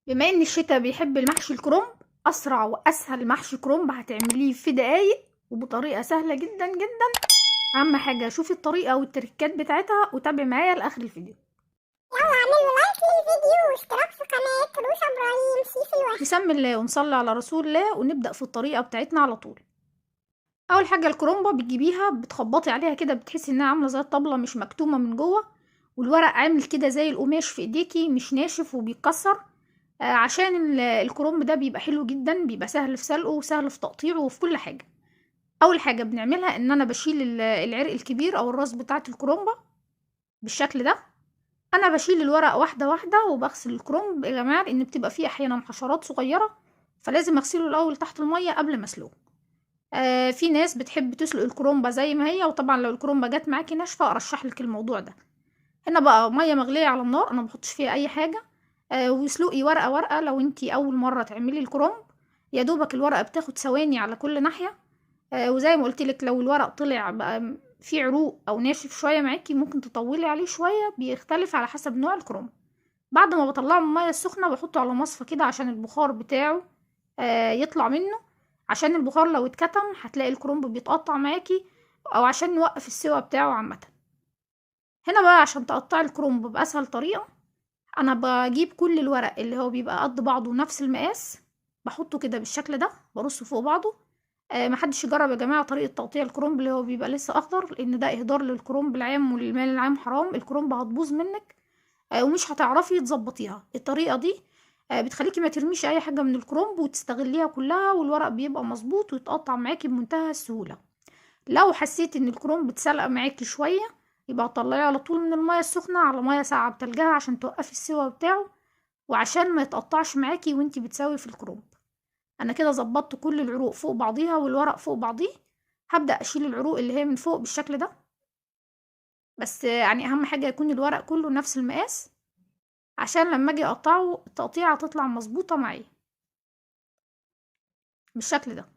بما ان الشتاء بيحب المحشي الكرنب، اسرع واسهل محشي كرنب هتعمليه في دقايق وبطريقه سهله جدا جدا. اهم حاجه شوفي الطريقه والتركات بتاعتها وتابعي معايا لاخر الفيديو. يلا اعملوا لايك للفيديو واشتراك في قناة روشة ابراهيم شيف الوحش. بسم الله ونصلي على رسول الله ونبدا في الطريقه بتاعتنا على طول. اول حاجه الكرنبه بتجيبيها بتخبطي عليها كده، بتحسي انها عامله زي الطبله مش مكتومه من جوه، والورق عامل كده زي القماش في ايديكي مش ناشف وبيتكسر. عشان الكرنب ده بيبقى حلو جدا، بيبقى سهل في سلقه وسهل في تقطيعه وفي كل حاجه. اول حاجه بنعملها ان انا بشيل العرق الكبير او الراس بتاعه الكرومبه بالشكل ده. انا بشيل الورق واحده واحده وبغسل الكرنب يا جماعه، لان بتبقى فيه احيانا حشرات صغيره، فلازم اغسله الاول تحت الميه قبل ما اسلقه. في ناس بتحب تسلق الكرومبه زي ما هي، وطبعا لو الكرومبه جت معاكي ناشفه ارشح لك الموضوع ده. هنا بقى ميه مغليه على النار، انا ما بحطش فيها اي حاجه. واسلقي ورقه ورقه لو انتي اول مره تعملي الكرنب. يا دوبك الورقه بتاخد ثواني على كل ناحيه. وزي ما قلت لك لو الورق طلع بقى فيه عروق او ناشف شويه معاكي ممكن تطولي عليه شويه، بيختلف على حسب نوع الكرنب. بعد ما بطلعه من الميه السخنه بحطه على مصفى كده عشان البخار بتاعه يطلع منه. عشان البخار لو اتكتم هتلاقي الكرنب بيتقطع معاكي، او عشان نوقف السوا بتاعه عامه. هنا بقى عشان تقطعي الكرنب باسهل طريقه، انا بجيب كل الورق اللي هو بيبقى قد بعضه نفس المقاس، بحطه كده بالشكل ده برصه فوق بعضه. محدش يجرب يا جماعه طريقه تقطيع الكرنب اللي هو بيبقى لسه اخضر، لان ده اهدار للكرنب العام وللمال العام، حرام الكرنب هتبوظ منك. ومش هتعرفي تظبطيها الطريقه دي. بتخليكي ما ترميش اي حاجه من الكرنب وتستغليها كلها، والورق بيبقى مظبوط ويتقطع معاكي بمنتهى السهوله. لو حسيتي ان الكرنب اتسلق معاكي شويه، يبقى طلعيه على طول من الميه السخنه على ميه ساقعه بتلجها عشان توقفي السوا بتاعه، وعشان ما يتقطعش معاكي وانتي بتسوي في الكرنب. انا كده ظبطت كل العروق فوق بعضيها والورق فوق بعضيه. هبدأ اشيل العروق اللي هي من فوق بالشكل ده، بس يعني اهم حاجة يكون الورق كله نفس المقاس، عشان لما اجي اقطعه التقطيعة تطلع مظبوطة معايا بالشكل ده.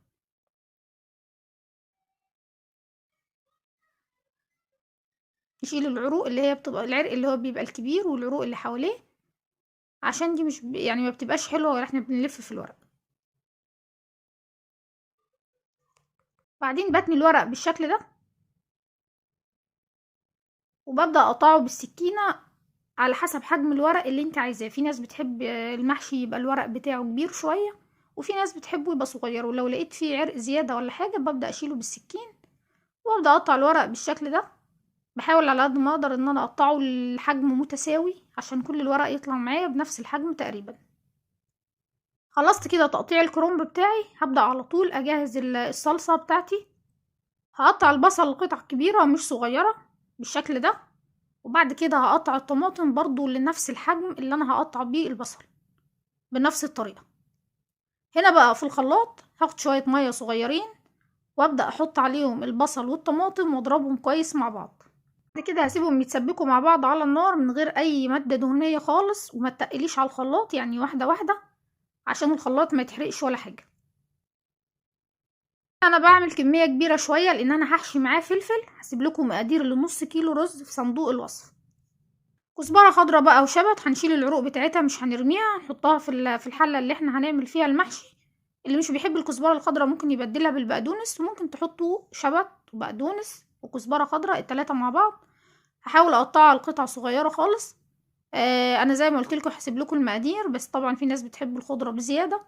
نشيل العروق اللي هي بتبقى العرق اللي هو بيبقى الكبير والعروق اللي حواليه، عشان دي مش يعني ما بتبقاش حلوة ولا احنا بنلف في الورق. بعدين بتني الورق بالشكل ده، وببدأ اقطعه بالسكينة على حسب حجم الورق اللي انت عايزاه. في ناس بتحب المحشي يبقى الورق بتاعه كبير شوية، وفي ناس بتحبه يبقى صغير، ولو لقيت فيه عرق زيادة ولا حاجة ببدأ اشيله بالسكين وابدأ اقطع الورق بالشكل ده. بحاول على قد ما اقدر ان انا اقطعه الحجم متساوي عشان كل الورق يطلع معايا بنفس الحجم تقريبا. خلصت كده تقطيع الكرنب بتاعي، هبدأ على طول اجهز الصلصة بتاعتي. هقطع البصل قطع كبيرة مش صغيرة بالشكل ده، وبعد كده هقطع الطماطم برضو لنفس الحجم اللي انا هقطع بيه البصل بنفس الطريقة. هنا بقى في الخلاط هاخد شوية مية صغيرين وابدأ احط عليهم البصل والطماطم واضربهم كويس مع بعض. بعد كده هسيبهم يتسبكوا مع بعض على النار من غير اي مادة دهنية خالص، وما تقليش على الخلاط، يعني واحدة واحدة عشان الخلاط ما يتحرقش ولا حاجة. انا بعمل كمية كبيرة شوية لان انا هحشي معاه فلفل، هسيب لكم مقادير لنص كيلو رز في صندوق الوصف. كزبرة خضرا بقى وشبت، هنشيل العروق بتاعتها مش هنرميها، نحطها في الحلة اللي احنا هنعمل فيها المحشي. اللي مش بيحب الكزبرة الخضرا ممكن يبدلها بالبقدونس، وممكن تحطوا شبت وبقدونس وكزبرة خضرا التلاتة مع بعض. هحاول اقطعها لقطع صغيرة خالص. انا زي ما قلت لكم هسيب لكم المقادير، بس طبعا في ناس بتحب الخضرة بزيادة.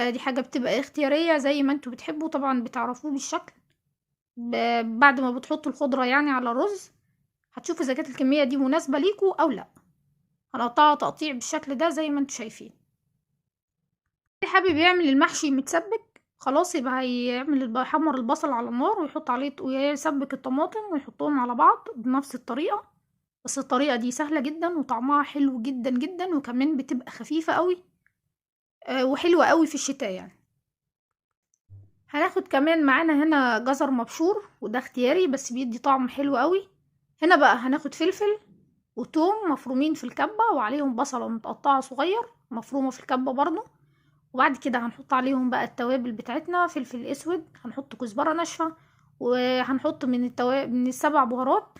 دي حاجة بتبقى اختيارية زي ما انتوا بتحبوا، طبعا بتعرفوه بالشكل بعد ما بتحطوا الخضرة يعني على الرز. هتشوفوا اذا كانت الكمية دي مناسبة ليكوا او لا. هنقطعها تقطيع بالشكل ده زي ما انتوا شايفين. اللي حابب يعمل المحشي متسبك خلاص يبقى يحمر البصل على النار ويحط عليه ويسبك الطماطم ويحطهم على بعض بنفس الطريقة. بس الطريقة دي سهلة جدا وطعمها حلو جدا جدا، وكمان بتبقى خفيفة قوي وحلوة قوي في الشتاء يعني. هناخد كمان معانا هنا جزر مبشور، وده اختياري بس بيدي طعم حلو قوي. هنا بقى هناخد فلفل وتوم مفرومين في الكبة، وعليهم بصلة متقطعة صغير مفرومة في الكبة برضو. وبعد كده هنحط عليهم بقى التوابل بتاعتنا، فلفل اسود، هنحط كزبرة ناشفة، وهنحط من التوابل من السبع بهارات،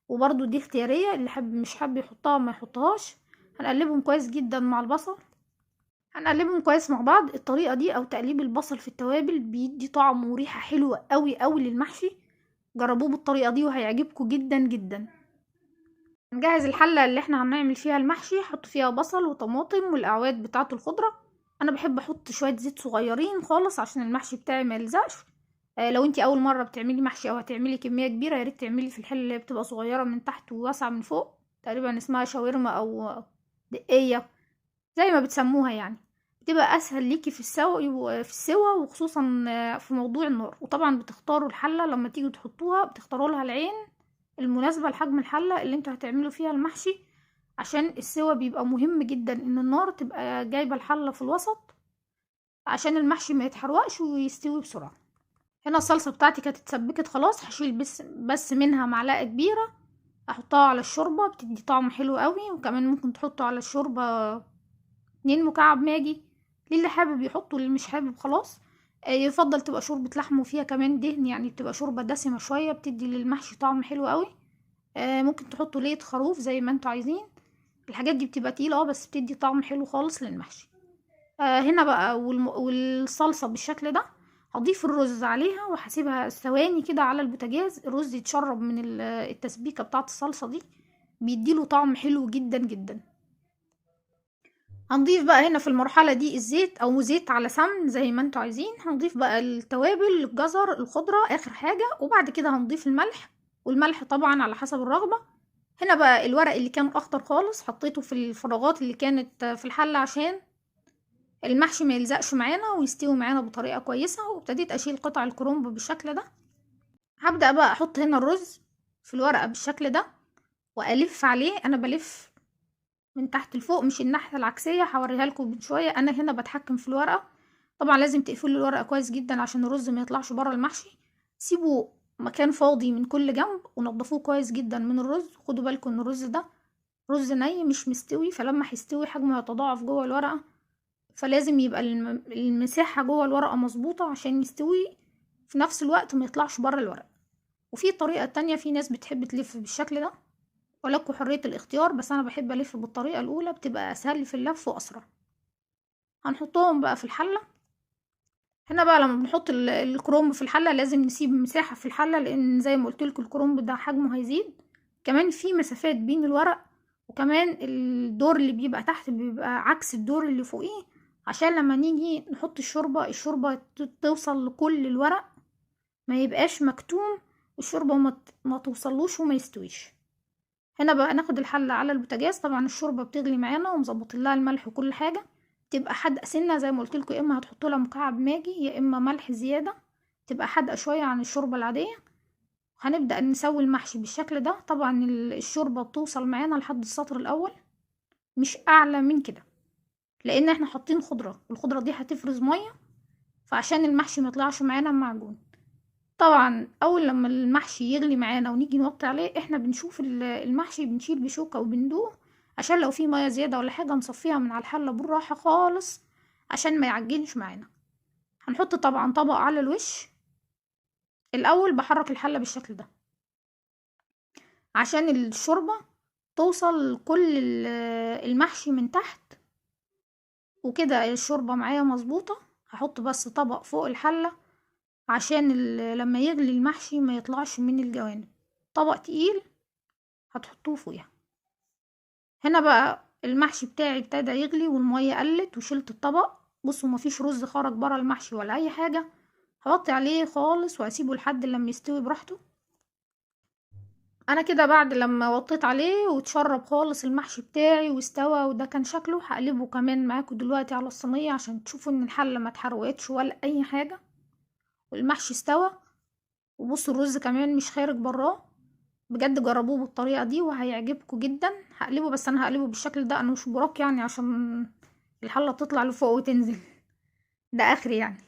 وبرضو دي اختيارية، اللي حب مش حابب يحطها ما يحطهاش. هنقلبهم كويس جدا مع البصل هنقلبهم كويس مع بعض. الطريقة دي او تقليب البصل في التوابل بيدي طعم وريحة حلوة قوي قوي للمحشي. جربوه بالطريقة دي وهيعجبكم جدا جدا. نجهز الحلة اللي احنا هنعمل فيها المحشي. حط فيها بصل وطماطم والاعواد بتاعة الخضرة. انا بحب احط شوية زيت صغيرين خالص عشان المحشي بتاعي ما يلزقش. لو انتي اول مرة بتعملي محشي او هتعملي كمية كبيرة، ياريت تعملي في الحلة اللي بتبقى صغيرة من تحت وواسعة من فوق، تقريبا اسمها شاورما او دقية زي ما بتسموها يعني. بتبقى اسهل ليكي في السوا وخصوصا في موضوع النار. وطبعا بتختاروا الحلة لما تيجوا تحطوها، بتختاروا لها العين المناسبة لحجم الحلة اللي انتوا هتعملوا فيها المحشي، عشان السوا بيبقى مهم جدا ان النار تبقى جايبة الحلة في الوسط عشان المحشي ما يتحرقش ويستوي بسرعة. هنا الصلصة بتاعتي كانت اتسبكت خلاص. هشيل بس منها معلقة كبيرة احطها على الشوربة، بتدي طعم حلو قوي. وكمان ممكن تحطوا على الشوربة 2 مكعب ماجي، للي حابب يحطه، اللي مش حابب خلاص. يفضل تبقى شوربة لحم وفيها كمان دهن، يعني بتبقى شوربة دسمة شوية بتدي للمحشي طعم حلو قوي. ممكن تحطوا لية خروف زي ما انتوا عايزين. الحاجات دي بتبقى تقيلة بس بتدي طعم حلو خالص للمحشي. هنا بقى والصلصة بالشكل ده. هضيف الرز عليها وهسيبها ثواني كده على البوتاجاز. الرز يتشرب من التسبيكة بتاعة الصلصة دي، بيديله طعم حلو جدا جدا. هنضيف بقى هنا في المرحلة دي الزيت او زيت على سمن زي ما انتوا عايزين. هنضيف بقى التوابل، الجزر، الخضرة اخر حاجة، وبعد كده هنضيف الملح. والملح طبعا على حسب الرغبة. هنا بقى الورق اللي كان اخضر خالص حطيته في الفراغات اللي كانت في الحلة عشان المحشي ما يلزقش معانا ويستوي معانا بطريقة كويسة. وابتديت اشيل قطع الكرنب بالشكل ده. هبدأ بقى احط هنا الرز في الورقة بالشكل ده والف عليه. انا بلف من تحت لفوق مش الناحية العكسية، هوريها لكم من شوية. انا هنا بتحكم في الورقة. طبعا لازم تقفلوا الورقة كويس جدا عشان الرز ما يطلعش بره المحشي. سيبوا مكان فاضي من كل جنب ونضفوه كويس جدا من الرز. خدوا بالكم ان الرز ده رز ني مش مستوي، فلما هيستوي حجمه يتضاعف جوه الورقة. فلازم يبقى المساحة جوه الورقة مظبوطة عشان يستوي في نفس الوقت ما يطلعش بره الورقة. وفي طريقة تانية، في ناس بتحب تلف بالشكل ده، ولكم حرية الاختيار، بس انا بحب الف بالطريقة الاولى، بتبقى اسهل لي في اللف واسرع. هنحطهم بقى في الحلة. هنا بقى لما بنحط الكرنب في الحلة لازم نسيب مساحة في الحلة، لان زي ما قلت لكم الكرنب ده حجمه هيزيد. كمان في مسافات بين الورق، وكمان الدور اللي بيبقى تحت بيبقى عكس الدور اللي فوقيه، عشان لما نيجي نحط الشوربة توصل لكل الورق، ما يبقاش مكتوم والشوربة ما توصلوش وما يستويش. هنا بقى ناخد الحلة على البوتاجاز. طبعا الشوربة بتغلي معانا ومظبطين لها الملح وكل حاجة. تبقى حادقة سنة زي ما قلت لكم، يا اما هتحطوا لها مكعب ماجي يا اما ملح زيادة، تبقى حادقة شوية عن الشوربة العادية. هنبدأ نسوي المحشي بالشكل ده. طبعا الشوربة بتوصل معانا لحد السطر الاول، مش اعلى من كده، لان احنا حاطين خضرة والخضرة دي هتفرز مية، فعشان المحشي ما يطلعش معانا معجون. طبعا اول لما المحشي يغلي معانا ونيجي نوطي عليه، احنا بنشوف المحشي بنشيل بشوكة وبندوق، عشان لو في مية زيادة ولا حاجة نصفيها من على الحلة بالراحة خالص عشان ما يعجنش معانا. هنحط طبعا طبق على الوش. الاول بحرك الحلة بالشكل ده عشان الشوربة توصل كل المحشي من تحت، وكده الشوربة معايا مظبوطة. هحط بس طبق فوق الحلة عشان لما يغلي المحشي ما يطلعش من الجوانب. طبق تقيل هتحطوه فوقيها. هنا بقى المحشي بتاعي ابتدى يغلي والمية قلت وشلت الطبق. بصوا مفيش رز خرج برا المحشي ولا اي حاجة. هغطي عليه خالص واسيبه لحد لما يستوي براحته. انا كده بعد لما وطيت عليه واتشرب خالص المحشي بتاعي واستوى وده كان شكله، هقلبه كمان معاكم دلوقتي على الصينية عشان تشوفوا ان الحلة ما اتحرقتش ولا اي حاجة، والمحشي استوى. وبصوا الرز كمان مش خارج براه. بجد جربوه بالطريقة دي وهيعجبكم جدا. هقلبه، بس انا هقلبه بالشكل ده، انا مش براك يعني عشان الحلة تطلع لفوق وتنزل، ده اخري يعني.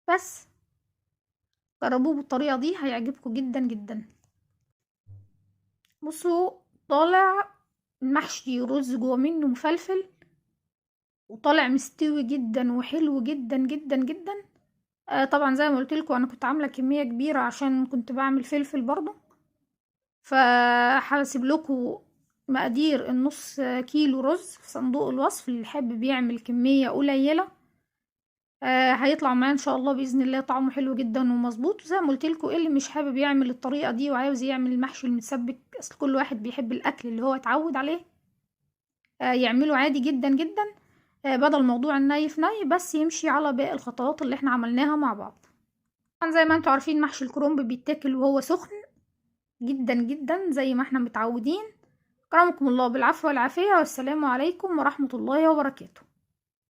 بس جربوه بالطريقة دي هيعجبكم جدا جدا. بصوا طالع المحشي رز جوه منه مفلفل، وطالع مستوي جدا وحلو جدا جدا جدا. طبعا زي ما قلت لكم انا كنت عامله كميه كبيره عشان كنت بعمل فلفل برضو، فهسيب لكم مقادير النص كيلو رز في صندوق الوصف اللي حابب يعمل كمية قليلة. هيطلع معاه ان شاء الله باذن الله طعمه حلو جدا ومظبوط. وزي ما قلت لكم، اللي مش حابب يعمل الطريقه دي وعاوز يعمل المحشي المتسبك، اصل كل واحد بيحب الاكل اللي هو اتعود عليه، يعمله عادي جدا جدا، بدل موضوع الني في ني، بس يمشي على باقي الخطوات اللي احنا عملناها مع بعض. طبعا زي ما انتوا عارفين محشي الكرنب بيتاكل وهو سخن جدا جدا زي ما احنا متعودين. كرمكم الله بالعفو والعافيه، والسلام عليكم ورحمه الله وبركاته.